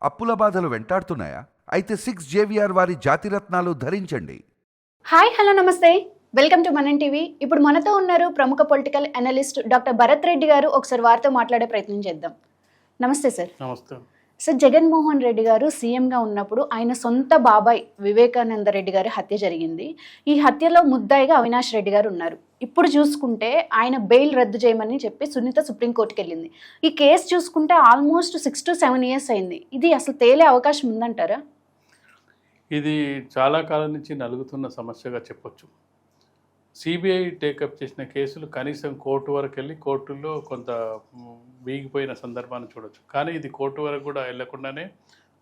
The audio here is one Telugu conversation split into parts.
అప్పుల బాధలు వెంటాడుతున్నాయా? అయితే 6 JVR వారి జాతిరత్నాలు ధరించండి. హాయ్ హలో నమస్తే, వెల్కమ్ టు మనన్ టీవీ. ఇప్పుడు మనతో ఉన్నారు ప్రముఖ political analyst doctor Bharat Reddy గారు. ఒకసారి వారితో మాట్లాడే ప్రయత్నం చేద్దాం. నమస్తే సార్. నమస్తే సార్, జగన్మోహన్ రెడ్డి గారు సీఎంగా ఉన్నప్పుడు ఆయన సొంత బాబాయ్ వివేకానంద రెడ్డి గారి హత్య జరిగింది. ఈ హత్యలో ముద్దాయిగా అవినాష్ రెడ్డి గారు ఉన్నారు. ఇప్పుడు చూసుకుంటే ఆయన బెయిల్ రద్దు చేయమని చెప్పి సునీత సుప్రీంకోర్టుకి వెళ్ళింది. ఈ కేసు చూసుకుంటే ఆల్మోస్ట్ 6 to 7 years అయింది. ఇది అసలు తేలే అవకాశం ఉందంటారా? ఇది చాలా కాలం నుంచి నలుగుతున్న సమస్యగా చెప్పొచ్చు. సిబిఐ టేకప్ చేసిన కేసులు కనీసం కోర్టు వరకు వెళ్ళి కోర్టులో కొంత వీగిపోయిన సందర్భాన్ని చూడొచ్చు. కానీ ఇది కోర్టు వరకు కూడా వెళ్లకుండానే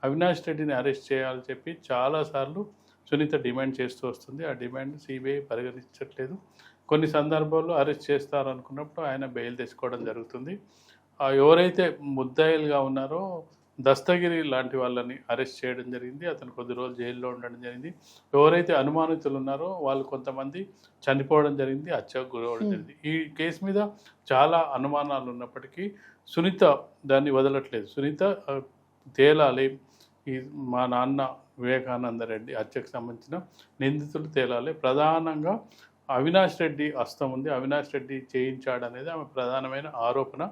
అవినాష్ రెడ్డిని అరెస్ట్ చేయాలని చెప్పి చాలాసార్లు సునీత డిమాండ్ చేస్తూ వస్తుంది. ఆ డిమాండ్ సిబిఐ పరిగణించట్లేదు. కొన్ని సందర్భాల్లో అరెస్ట్ చేస్తారనుకున్నప్పుడు ఆయన బెయిల్ తెచ్చుకోవడం జరుగుతుంది. ఎవరైతే ముద్దాయిలుగా ఉన్నారో దస్తగిరి లాంటి వాళ్ళని అరెస్ట్ చేయడం జరిగింది. అతను కొద్ది రోజులు జైల్లో ఉండడం జరిగింది. ఎవరైతే అనుమానితులు ఉన్నారో వాళ్ళు కొంతమంది చనిపోవడం జరిగింది, హత్యకు గురవడం జరిగింది. ఈ కేసు మీద చాలా అనుమానాలు ఉన్నప్పటికీ సునీత దాన్ని వదలట్లేదు. సునీత తేలాలి, ఈ మా నాన్న వివేకానంద రెడ్డి హత్యకు సంబంధించిన నిందితులు తేలాలి, ప్రధానంగా అవినాష్ రెడ్డి హస్తం ఉంది, అవినాష్ రెడ్డి చేయించాడనేది ఆమె ప్రధానమైన ఆరోపణ.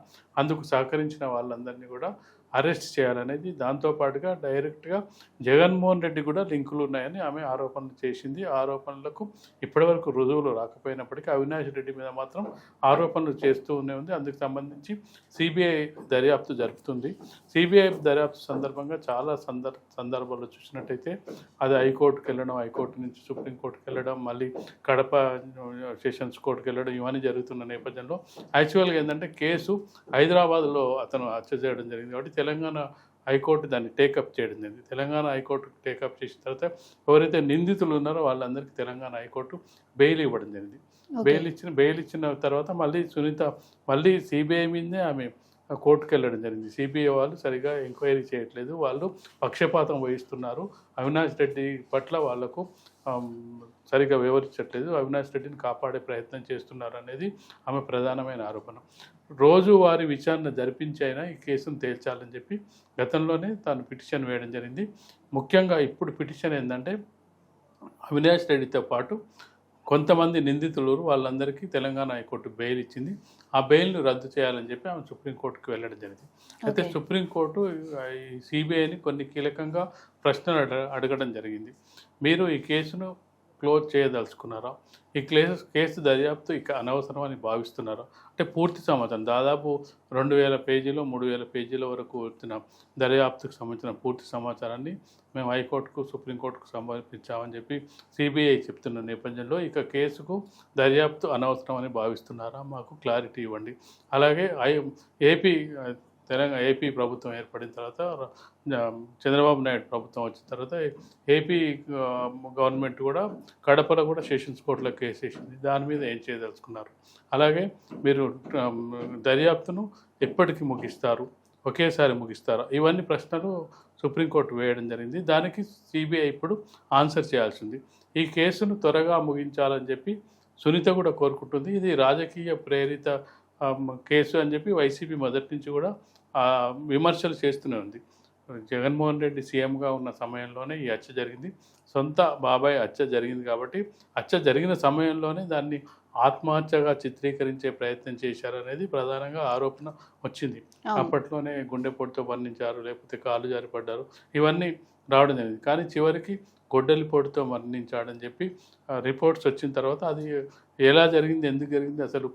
అందుకు సహకరించిన వాళ్ళందరినీ కూడా అరెస్ట్ చేయాలనేది. దాంతోపాటుగా డైరెక్ట్గా జగన్మోహన్ రెడ్డి కూడా లింకులు ఉన్నాయని ఆమె ఆరోపణలు చేసింది. ఆరోపణలకు ఇప్పటివరకు రుజువులు రాకపోయినప్పటికీ అవినాష్ రెడ్డి మీద మాత్రం ఆరోపణలు చేస్తూనే ఉంది. అందుకు సంబంధించి సిబిఐ దర్యాప్తు జరుపుతుంది. సిబిఐ దర్యాప్తు సందర్భంగా చాలా సందర్భాల్లో చూసినట్టయితే అది హైకోర్టుకు వెళ్ళడం, హైకోర్టు నుంచి సుప్రీంకోర్టుకు వెళ్ళడం, మళ్ళీ కడప సెషన్స్ కోర్టుకు వెళ్ళడం, ఇవన్నీ జరుగుతున్న నేపథ్యంలో యాక్చువల్గా ఏంటంటే కేసు హైదరాబాద్లో అతను హత్య చేయడం జరిగింది కాబట్టి తెలంగాణ హైకోర్టు దాన్ని టేకప్ చేయడం జరిగింది. తెలంగాణ హైకోర్టు టేకప్ చేసిన తర్వాత ఎవరైతే నిందితులు ఉన్నారో వాళ్ళందరికీ తెలంగాణ హైకోర్టు బెయిల్ ఇవ్వడం జరిగింది. బెయిల్ ఇచ్చిన తర్వాత మళ్ళీ సునీత మళ్ళీ సిబిఐ మీదనే ఆమె కోర్టుకు వెళ్ళడం జరిగింది. సిబిఐ వాళ్ళు సరిగా ఎంక్వైరీ చేయట్లేదు, వాళ్ళు పక్షపాతం వహిస్తున్నారు, అవినాష్ రెడ్డి పట్ల వాళ్లకు సరిగా వివరించట్లేదు, అవినాష్ రెడ్డిని కాపాడే ప్రయత్నం చేస్తున్నారు అనేది ఆమె ప్రధానమైన ఆరోపణ. రోజువారీ విచారణ జరిపించి అయినా ఈ కేసును తేల్చాలని చెప్పి గతంలోనే తాను పిటిషన్ వేయడం జరిగింది. ముఖ్యంగా ఇప్పుడు పిటిషన్ ఏంటంటే అవినాష్ రెడ్డితో పాటు కొంతమంది నిందితులు వాళ్ళందరికీ తెలంగాణ హైకోర్టు బెయిల్ ఇచ్చింది. ఆ బెయిల్ను రద్దు చేయాలని చెప్పి ఆమె సుప్రీంకోర్టుకు వెళ్ళడం జరిగింది. అయితే సుప్రీంకోర్టు ఈ సిబిఐని కొన్ని కీలకంగా ప్రశ్నలు అడగడం జరిగింది. మీరు ఈ కేసును క్లోజ్ చేయదలుచుకున్నారా? ఈ కేసు దర్యాప్తు ఇక అనవసరం అని భావిస్తున్నారా? అంటే పూర్తి సమాచారం దాదాపు 2000 పేజీలు 3000 పేజీల వరకు వచ్చిన దర్యాప్తుకు సంబంధించిన పూర్తి సమాచారాన్ని మేము హైకోర్టుకు సుప్రీంకోర్టుకు సమర్పించామని చెప్పి సిబిఐ చెప్తున్న నేపథ్యంలో ఇక కేసుకు దర్యాప్తు అనవసరం అని భావిస్తున్నారా? మాకు క్లారిటీ ఇవ్వండి. అలాగే ఏపీ ప్రభుత్వం ఏర్పడిన తర్వాత చంద్రబాబు నాయుడు ప్రభుత్వం వచ్చిన తర్వాత ఏపీ గవర్నమెంట్ కూడా కడపలో కూడా సెషన్స్ కోర్టులో కేసు వేసింది. దాని మీద ఏం చేయదలుచుకున్నారు? అలాగే మీరు దర్యాప్తును ఎప్పటికి ముగిస్తారు, ఒకేసారి ముగిస్తారా? ఇవన్నీ ప్రశ్నలు సుప్రీంకోర్టు వేయడం జరిగింది. దానికి సిబిఐ ఇప్పుడు ఆన్సర్ చేయాల్సింది. ఈ కేసును త్వరగా ముగించాలని చెప్పి సునీత కూడా కోరుకుంటుంది. ఇది రాజకీయ ప్రేరిత కేసు అని చెప్పి వైసీపీ మొదటి నుంచి కూడా విమర్శలు చేస్తూనే ఉంది. జగన్మోహన్ రెడ్డి సీఎంగా ఉన్న సమయంలోనే ఈ హత్య జరిగింది. సొంత బాబాయ్ హత్య జరిగింది కాబట్టి హత్య జరిగిన సమయంలోనే దాన్ని ఆత్మహత్యగా చిత్రీకరించే ప్రయత్నం చేశారనేది ప్రధానంగా ఆరోపణ వచ్చింది. అప్పట్లోనే గుండెపోటుతో మరణించారు, లేకపోతే కాలు జారిపడ్డారు, ఇవన్నీ రావడం జరిగింది. కానీ చివరికి గొడ్డలిపోటుతో మరణించాడని చెప్పి రిపోర్ట్స్ వచ్చిన తర్వాత అది ఎలా జరిగింది, ఎందుకు జరిగింది, అసలు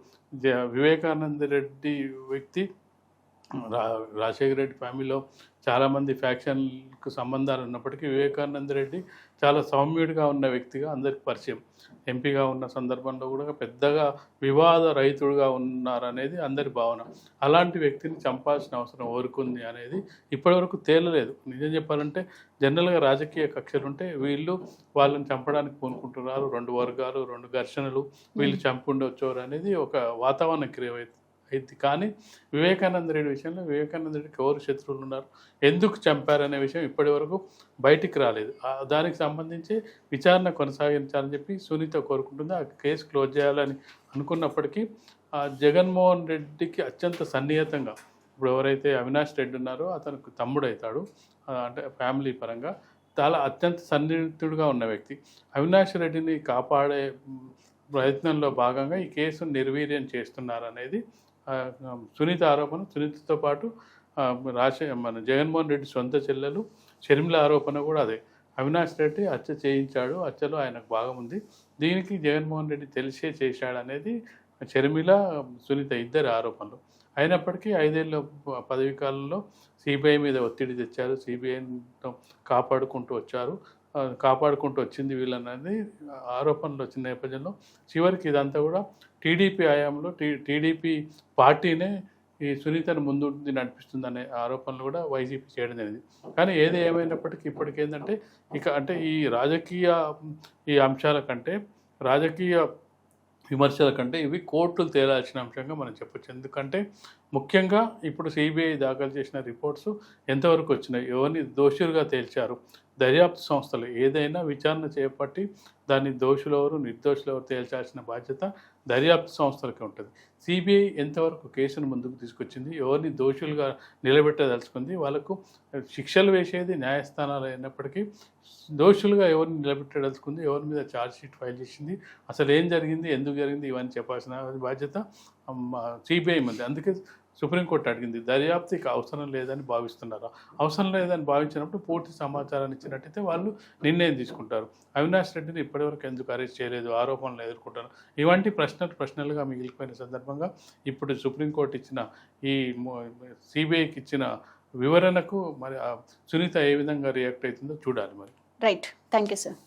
వివేకానంద రెడ్డి వ్యక్తి రాజశేఖర రెడ్డి ఫ్యామిలీలో చాలామంది ఫ్యాక్షన్కు సంబంధాలు ఉన్నప్పటికీ వివేకానంద రెడ్డి చాలా సౌమ్యుడిగా ఉన్న వ్యక్తిగా అందరికి పరిచయం. ఎంపీగా ఉన్న సందర్భంలో కూడా పెద్దగా వివాద రహితుడుగా ఉన్నారనేది అందరి భావన. అలాంటి వ్యక్తిని చంపాల్సిన అవసరం ఎవరికుంది అనేది ఇప్పటివరకు తేలలేదు. నిజం చెప్పాలంటే జనరల్గా రాజకీయ కక్షలు ఉంటే వీళ్ళు వాళ్ళని చంపడానికి పూనుకుంటున్నారు, 2 వర్గాలు 2 ఘర్షణలు, వీళ్ళు చంపి ఉండొచ్చు అనేది ఒక వాతావరణం క్రియేట్ అయింది. కానీ వివేకానంద రెడ్డి విషయంలో వివేకానంద రెడ్డికి ఎవరు శత్రువులు ఉన్నారు, ఎందుకు చంపారనే విషయం ఇప్పటి వరకు బయటికి రాలేదు. దానికి సంబంధించి విచారణ కొనసాగించాలని చెప్పి సునీత కోరుకుంటుంది. ఆ కేసు క్లోజ్ చేయాలని అనుకున్నప్పటికీ జగన్మోహన్ రెడ్డికి అత్యంత సన్నిహితంగా ఇప్పుడు ఎవరైతే అవినాష్ రెడ్డి ఉన్నారో అతనికి తమ్ముడు అవుతాడు. అంటే ఫ్యామిలీ పరంగా చాలా అత్యంత సన్నిహితుడుగా ఉన్న వ్యక్తి. అవినాష్ రెడ్డిని కాపాడే ప్రయత్నంలో భాగంగా ఈ కేసును నిర్వీర్యం చేస్తున్నారనేది సునీత ఆరోపణ. సునీతతో పాటు మన జగన్మోహన్ రెడ్డి సొంత చెల్లెలు షర్మిల ఆరోపణ కూడా అదే. అవినాష్ రెడ్డి హత్య చేయించాడు, హత్యలో ఆయనకు భాగం ఉంది, దీనికి జగన్మోహన్ రెడ్డి తెలిసే చేశాడనేది షర్మిల సునీత ఇద్దరి ఆరోపణలు. అయినప్పటికీ 5 ఏళ్ళ పదవీ కాలంలో సిబిఐ మీద ఒత్తిడి తెచ్చారు, సిబిఐతో కాపాడుకుంటూ వచ్చింది వీళ్ళన్నది ఆరోపణలు వచ్చిన నేపథ్యంలో చివరికి ఇదంతా కూడా టీడీపీ హయాంలో టీడీపీ పార్టీనే ఈ సునీతను ముందుండి నడిపిస్తుందనే ఆరోపణలు కూడా వైసీపీ చేయడం జరిగింది. కానీ ఏది ఏమైనప్పటికీ ఇప్పటికేంటంటే ఈ అంశాల కంటే రాజకీయ విమర్శల కంటే ఇవి కోర్టులు తేలాల్సిన అంశంగా మనం చెప్పొచ్చు. ఎందుకంటే ముఖ్యంగా ఇప్పుడు సిబిఐ దాఖలు చేసిన రిపోర్ట్స్ ఎంతవరకు వచ్చినాయి, ఎవరిని దోషులుగా తేల్చారు, దర్యాప్తు సంస్థలు ఏదైనా విచారణ చేపట్టి దాన్ని దోషులెవరు నిర్దోషులెవరు తేల్చాల్సిన బాధ్యత దర్యాప్తు సంస్థలకి ఉంటుంది. సిబిఐ ఎంతవరకు కేసును ముందుకు తీసుకొచ్చింది, ఎవరిని దోషులుగా నిలబెట్టదలుచుకుంది, వాళ్ళకు శిక్షలు వేసేది న్యాయస్థానాలు అయినప్పటికీ దోషులుగా ఎవరిని నిలబెట్టదలుచుకుంది, ఎవరి మీద ఛార్జ్షీట్ ఫైల్ చేసింది, అసలు ఏం జరిగింది, ఎందుకు జరిగింది, ఇవన్నీ చెప్పాల్సిన బాధ్యత సిబిఐ ఉంది. అందుకే సుప్రీంకోర్టు అడిగింది, దర్యాప్తుకి అవసరం లేదని భావిస్తున్నారా? అవసరం లేదని భావించినప్పుడు పూర్తి సమాచారాన్ని ఇచ్చినట్టయితే వాళ్ళు నిర్ణయం తీసుకుంటారు. అవినాష్ రెడ్డిని ఇప్పటివరకు ఎందుకు అరెస్ట్ చేయలేదు, ఆరోపణలు ఎదుర్కొంటారు, ఇవంటి ప్రశ్నలుగా మిగిలిపోయిన సందర్భంగా ఇప్పుడు సుప్రీంకోర్టు ఇచ్చిన ఈ సిబిఐకి ఇచ్చిన వివరణకు మరి సునీత ఏ విధంగా రియాక్ట్ అవుతుందో చూడాలి మరి. Right, thank you sir.